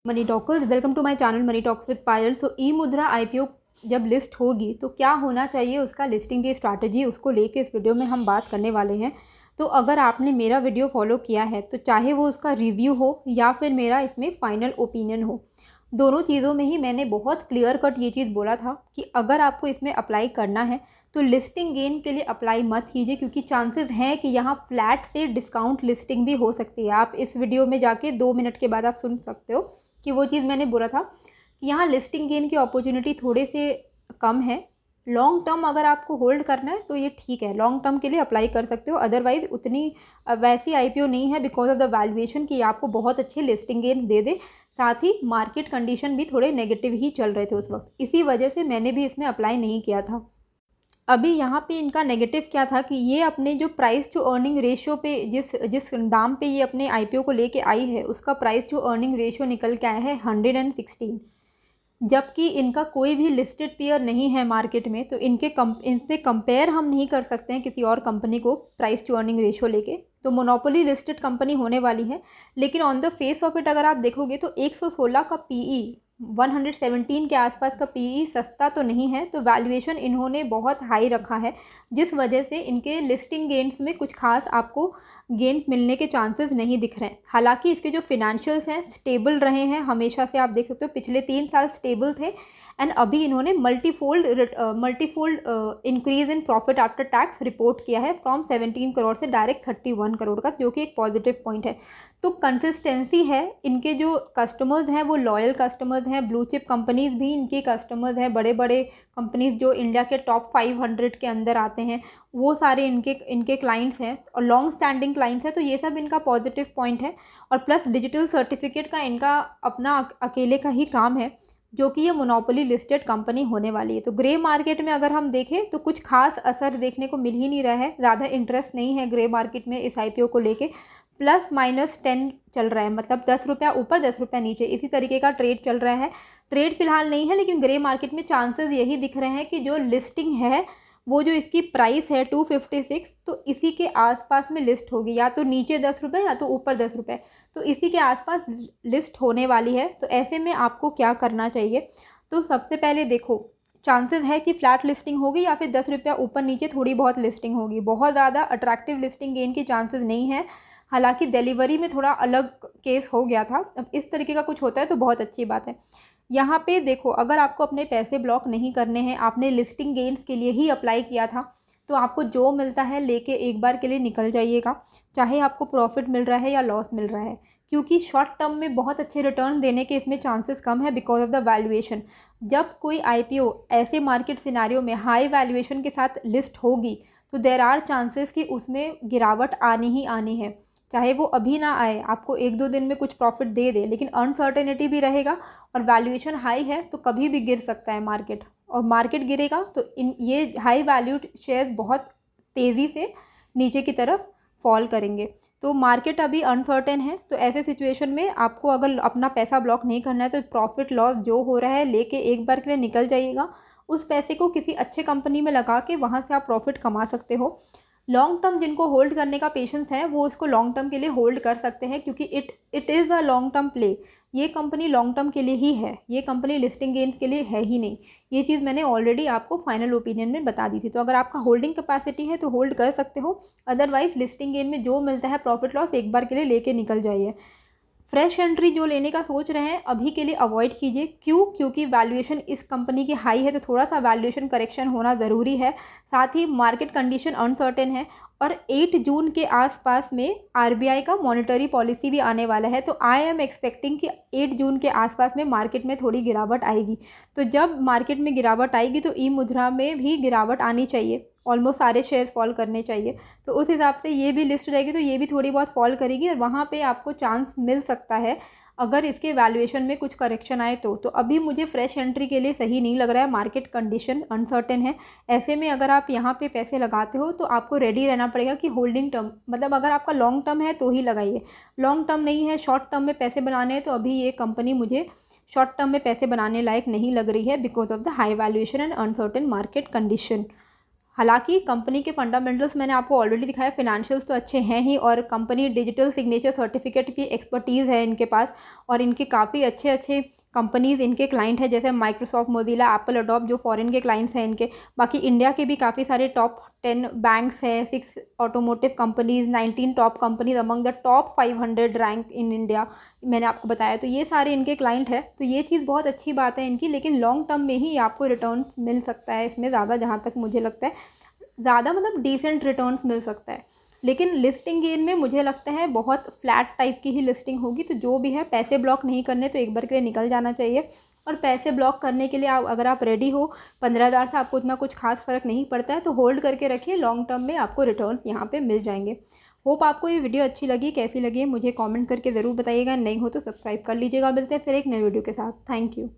Money talkers, welcome to my channel money talks with Payal. So E Mudra IPO जब list होगी तो क्या होना चाहिए, उसका लिस्टिंग की स्ट्रैटेजी, उसको लेके इस वीडियो में हम बात करने वाले हैं। तो अगर आपने मेरा वीडियो फॉलो किया है तो चाहे वो उसका रिव्यू हो या फिर मेरा इसमें फाइनल ओपिनियन हो, दोनों चीज़ों में ही मैंने बहुत क्लियर कट ये चीज़ बोला था कि अगर आपको इसमें अप्लाई करना है तो लिस्टिंग गेन के लिए अप्लाई मत कीजिए, क्योंकि चांसेस हैं कि यहाँ फ्लैट से डिस्काउंट लिस्टिंग भी हो सकती है। आप इस वीडियो में जाके 2 मिनट के बाद आप सुन सकते हो कि वो चीज़ मैंने बोला था कि यहाँ लिस्टिंग गेन की अपॉर्चुनिटी थोड़े से कम है। लॉन्ग टर्म अगर आपको होल्ड करना है तो ये ठीक है, लॉन्ग टर्म के लिए अप्लाई कर सकते हो। अदरवाइज उतनी वैसी आईपीओ नहीं है बिकॉज ऑफ द वैल्यूएशन कि आपको बहुत अच्छे लिस्टिंग गेन दे दे। साथ ही मार्केट कंडीशन भी थोड़े नेगेटिव ही चल रहे थे उस वक्त, इसी वजह से मैंने भी इसमें अप्लाई नहीं किया था। अभी यहाँ पे इनका नेगेटिव क्या था कि ये अपने जो प्राइस टू अर्निंग रेशियो पे जिस जिस दाम पे ये अपने आईपीओ को लेके आई है, उसका प्राइस टू अर्निंग रेशियो निकल के आया है 116। जबकि इनका कोई भी लिस्टेड पेयर नहीं है मार्केट में, तो इनसे कंपेयर हम नहीं कर सकते हैं किसी और कंपनी को प्राइस टू अर्निंग रेशियो लेके। तो मोनोपोली लिस्टेड कंपनी होने वाली है, लेकिन on the face of it अगर आप देखोगे तो 116 का पीई, 117 के आसपास का पीई सस्ता तो नहीं है। तो वैल्यूएशन इन्होंने बहुत हाई रखा है, जिस वजह से इनके लिस्टिंग गेन्स में कुछ खास आपको गेन मिलने के चांसेस नहीं दिख रहे हैं। हालांकि इसके जो फिनेंशियल्स हैं स्टेबल रहे हैं हमेशा से, आप देख सकते हो पिछले 3 साल स्टेबल थे। एंड अभी इन्होंने multifold increase in profit after tax report किया है, फ्रॉम 17 करोड़ से डायरेक्ट 31 करोड़ का, जो कि एक पॉजिटिव पॉइंट है। तो कंसिस्टेंसी है, इनके जो कस्टमर्स हैं वो लॉयल कस्टमर्स हैं, ब्लू चिप कंपनीज भी इनके कस्टमर्स हैं। बड़े बड़े कंपनीज जो इंडिया के टॉप 500 के अंदर आते हैं वो सारे इनके क्लाइंट्स हैं और लॉन्ग स्टैंडिंग क्लाइंट्स हैं। तो ये सब इनका पॉजिटिव पॉइंट है। और प्लस डिजिटल सर्टिफिकेट का इनका अपना अकेले का ही काम है, जो कि ये मोनोपोली लिस्टेड कंपनी होने वाली है। तो ग्रे मार्केट में अगर हम देखें तो कुछ खास असर देखने को मिल ही नहीं रहा है, ज़्यादा इंटरेस्ट नहीं है ग्रे मार्केट में इस आईपीओ को लेके। ±10 चल रहा है, मतलब 10 रुपया ऊपर 10 रुपया नीचे, इसी तरीके का ट्रेड चल रहा है। ट्रेड फिलहाल नहीं है, लेकिन ग्रे मार्केट में चांसेस यही दिख रहे हैं कि जो लिस्टिंग है वो जो इसकी प्राइस है 256, तो इसी के आसपास में लिस्ट होगी, या तो नीचे 10 रुपये या तो ऊपर 10 रुपये, तो इसी के आसपास लिस्ट होने वाली है। तो ऐसे में आपको क्या करना चाहिए, तो सबसे पहले देखो चांसेस है कि फ्लैट लिस्टिंग होगी या फिर 10 रुपया ऊपर नीचे थोड़ी बहुत लिस्टिंग होगी। बहुत ज़्यादा अट्रैक्टिव लिस्टिंग गेन की चांसेस नहीं है। हालांकि डिलीवरी में थोड़ा अलग केस हो गया था, अब इस तरीके का कुछ होता है तो बहुत अच्छी बात है। यहाँ पे देखो, अगर आपको अपने पैसे ब्लॉक नहीं करने हैं, आपने लिस्टिंग गेन्स के लिए ही अप्लाई किया था, तो आपको जो मिलता है लेके एक बार के लिए निकल जाइएगा, चाहे आपको प्रॉफिट मिल रहा है या लॉस मिल रहा है, क्योंकि शॉर्ट टर्म में बहुत अच्छे रिटर्न देने के इसमें चांसेस कम है बिकॉज ऑफ द वैल्यूएशन। जब कोई आईपीओ ऐसे मार्केट सिनारियो में हाई वैल्यूएशन के साथ लिस्ट होगी तो देयर आर चांसेस कि उसमें गिरावट आनी ही आनी है, चाहे वो अभी ना आए, आपको 1-2 दिन में कुछ प्रॉफिट दे दे, लेकिन अनसर्टेनिटी भी रहेगा और वैल्यूएशन हाई है तो कभी भी गिर सकता है मार्केट। और मार्केट गिरेगा तो ये हाई वैल्यूड शेयर्स बहुत तेज़ी से नीचे की तरफ फॉल करेंगे। तो मार्केट अभी अनसर्टेन है, तो ऐसे सिचुएशन में आपको अगर अपना पैसा ब्लॉक नहीं करना है तो प्रॉफिट लॉस जो हो रहा है लेके एक बार के लिए निकल जाइएगा। उस पैसे को किसी अच्छे कंपनी में लगा के वहाँ से आप प्रॉफिट कमा सकते हो। लॉन्ग टर्म जिनको होल्ड करने का पेशेंस है वो इसको लॉन्ग टर्म के लिए होल्ड कर सकते हैं, क्योंकि it is a long term play. ये कंपनी लॉन्ग टर्म के लिए ही है, ये कंपनी लिस्टिंग गेन्स के लिए है ही नहीं। ये चीज़ मैंने ऑलरेडी आपको फाइनल ओपिनियन में बता दी थी। तो अगर आपका होल्डिंग कैपेसिटी है तो होल्ड कर सकते हो, अदरवाइज लिस्टिंग गेन में जो मिलता है प्रॉफिट लॉस एक बार के लिए लेके निकल जाइए। फ्रेश एंट्री जो लेने का सोच रहे हैं अभी के लिए अवॉइड कीजिए। क्यों? क्योंकि वैल्यूएशन इस कंपनी की हाई है, तो थोड़ा सा वैल्यूएशन करेक्शन होना ज़रूरी है। साथ ही मार्केट कंडीशन अनसर्टेन है और 8 जून के आसपास में आरबीआई का मॉनेटरी पॉलिसी भी आने वाला है। तो आई एम एक्सपेक्टिंग कि 8 जून के आसपास में मार्केट में थोड़ी गिरावट आएगी। तो जब मार्केट में गिरावट आएगी तो ई मुद्रा में भी गिरावट आनी चाहिए, ऑलमोस्ट सारे शेयर्स फॉल करने चाहिए। तो उस हिसाब से ये भी लिस्ट हो जाएगी, तो ये भी थोड़ी बहुत फॉल करेगी और वहाँ पे आपको चांस मिल सकता है अगर इसके वैल्यूएशन में कुछ करेक्शन आए तो अभी मुझे फ्रेश एंट्री के लिए सही नहीं लग रहा है, मार्केट कंडीशन अनसर्टेन है। ऐसे में अगर आप यहाँ पे पैसे लगाते हो तो आपको रेडी रहना पड़ेगा कि होल्डिंग टर्म, मतलब अगर आपका लॉन्ग टर्म है तो ही लगाइए, लॉन्ग टर्म नहीं है, शॉर्ट टर्म में पैसे बनाने हैं, तो अभी ये कंपनी मुझे शॉर्ट टर्म में पैसे बनाने लायक नहीं लग रही है because of the high valuation and uncertain market condition. हालांकि कंपनी के फंडामेंटल्स मैंने आपको ऑलरेडी दिखाया, फिनेंशियल्स तो अच्छे हैं ही, और कंपनी डिजिटल सिग्नेचर सर्टिफिकेट की एक्सपर्टीज़ है इनके पास, और इनके काफ़ी अच्छे अच्छे कंपनीज़ इनके क्लाइंट हैं, जैसे माइक्रोसॉफ्ट, मोजिला, एप्पल, अडोब, जो फॉरेन के क्लाइंट्स हैं इनके। बाकी इंडिया के भी काफ़ी सारे टॉप 10 बैंक्स हैं, 6 automotive companies, 19 top companies among the top 500 rank in India, मैंने आपको बताया। तो ये सारे इनके क्लाइंट हैं, तो ये चीज़ बहुत अच्छी बात है इनकी। लेकिन लॉन्ग टर्म में ही आपको रिटर्न मिल सकता है इसमें ज़्यादा, जहाँ तक मुझे लगता है ज़्यादा मतलब डिसेंट रिटर्न्स मिल सकता है। लेकिन लिस्टिंग गेन में मुझे लगता है बहुत फ्लैट टाइप की ही लिस्टिंग होगी। तो जो भी है, पैसे ब्लॉक नहीं करने, तो एक बार के लिए निकल जाना चाहिए। और पैसे ब्लॉक करने के लिए अगर आप रेडी हो, 15,000 से आपको उतना कुछ खास फ़र्क नहीं पड़ता है, तो होल्ड करके रखिए, लॉन्ग टर्म में आपको रिटर्न्स यहाँ पे मिल जाएंगे। होप आपको ये वीडियो अच्छी लगी, कैसी लगी मुझे कमेंट करके ज़रूर बताइएगा। नहीं हो तो सब्सक्राइब कर लीजिएगा। मिलते हैं फिर एक नए वीडियो के साथ। Thank you.